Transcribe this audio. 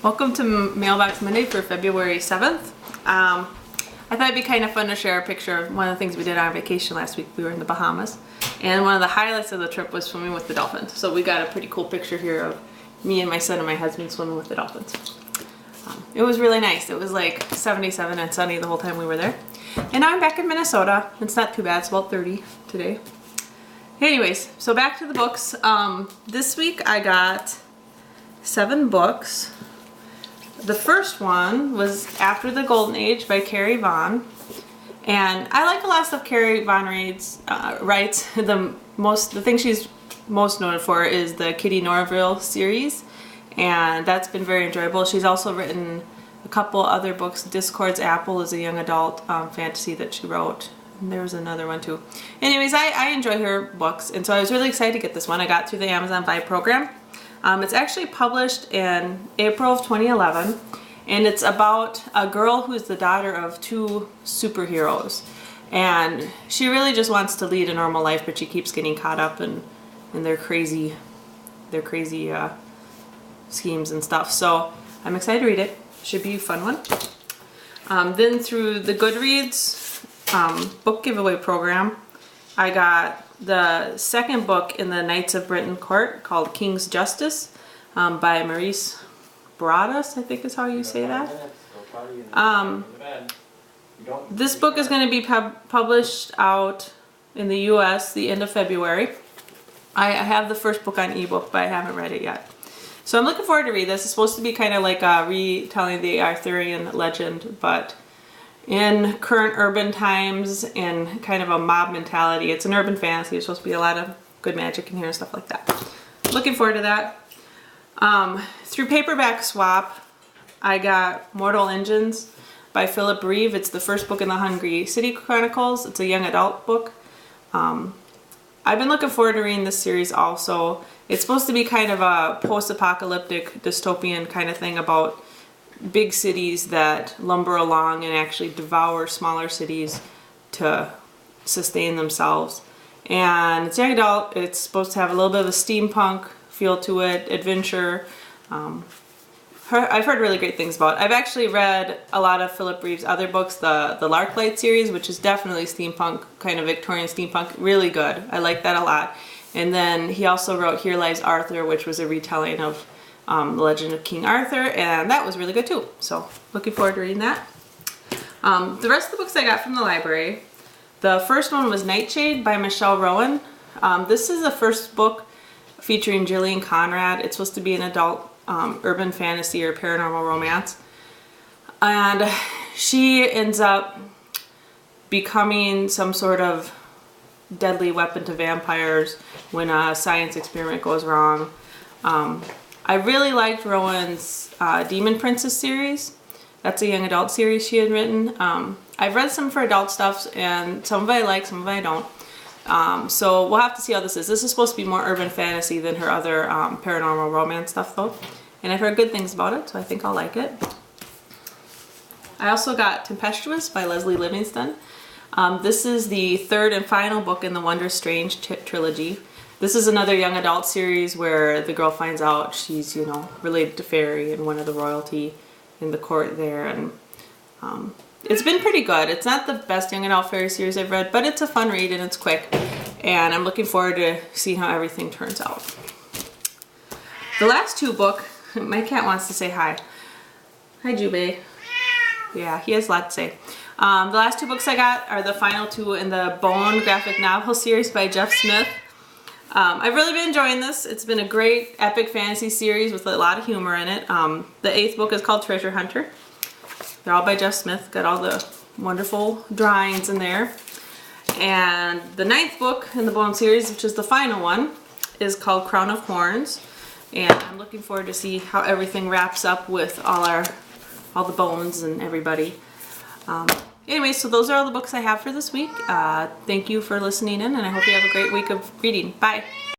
Welcome to Mailbox Monday for February 7th. I thought it'd be kind of fun to share a picture of one of the things we did on vacation last week. We were in the Bahamas, and one of the highlights of the trip was swimming with the dolphins. So we got a pretty cool picture here of me and my son and my husband swimming with the dolphins. It was really nice. It was like 77 and sunny the whole time we were there. And now I'm back in Minnesota. It's not too bad. It's about 30 today. Anyways, so back to the books. This week I got 7 books. The first one was After the Golden Age by Carrie Vaughn. And I like a lot of stuff Carrie Vaughn writes. The thing she's most known for is the Kitty Norville series. And that's been very enjoyable. She's also written a couple other books. Discord's Apple is a young adult fantasy that she wrote. And there was another one too. Anyways, I enjoy her books, and so I was really excited to get this one. I got through the Amazon Buy program. It's actually published in April of 2011, and it's about a girl who's the daughter of 2 superheroes. And she really just wants to lead a normal life, but she keeps getting caught up in their crazy schemes and stuff. So I'm excited to read it. Should be a fun one. Then through the Goodreads book giveaway program, I got the second book in the Knights of Britain Court called King's Justice by Maurice Broaddus, I think is how you say that. This book is going to be published out in the US the end of February. I have the first book on ebook, but I haven't read it yet. So I'm looking forward to read this. It's supposed to be kind of like a retelling the Arthurian legend, but in current urban times and kind of a mob mentality. It's an urban fantasy. There's supposed to be a lot of good magic in here and stuff like that. Looking forward to that. Through Paperback Swap, I got Mortal Engines by Philip Reeve. It's the first book in the Hungry City Chronicles. It's a young adult book. I've been looking forward to reading this series also. It's supposed to be kind of a post-apocalyptic dystopian kind of thing about big cities that lumber along and actually devour smaller cities to sustain themselves. And it's young adult. It's supposed to have a little bit of a steampunk feel to it, adventure. I've heard really great things about it. I've actually read a lot of Philip Reeve's other books, the Larklight series, which is definitely steampunk, kind of Victorian steampunk, really good. I like that a lot. And then he also wrote Here Lies Arthur, which was a retelling of the Legend of King Arthur, and that was really good too. So looking forward to reading that. The rest of the books I got from the library. The first one was Nightshade by Michelle Rowan. This is the first book featuring Gillian Conrad. It's supposed to be an adult urban fantasy or paranormal romance. And she ends up becoming some sort of deadly weapon to vampires when a science experiment goes wrong. I really liked Rowan's Demon Princess series. That's a young adult series she had written. I've read some for adult stuff, and some of it I like, some of it I don't. So we'll have to see how this is. This is supposed to be more urban fantasy than her other paranormal romance stuff though. And I've heard good things about it, so I think I'll like it. I also got Tempestuous by Leslie Livingston. This is the 3rd and final book in the Wondrous Strange trilogy. This is another young adult series where the girl finds out she's, related to fairy and one of the royalty in the court there. And it's been pretty good. It's not the best young adult fairy series I've read, but it's a fun read and it's quick. And I'm looking forward to seeing how everything turns out. The last 2 books, my cat wants to say hi. Hi, Jubei. Yeah, he has a lot to say. The last 2 books I got are the final 2 in the Bone graphic novel series by Jeff Smith. I've really been enjoying this. It's been a great epic fantasy series with a lot of humor in it. The 8th book is called Treasure Hunter. They're all by Jeff Smith. Got all the wonderful drawings in there. And the 9th book in the Bone series, which is the final one, is called Crown of Horns. And I'm looking forward to see how everything wraps up with all the bones and everybody. Anyway, so those are all the books I have for this week. Thank you for listening in, and I hope you have a great week of reading. Bye!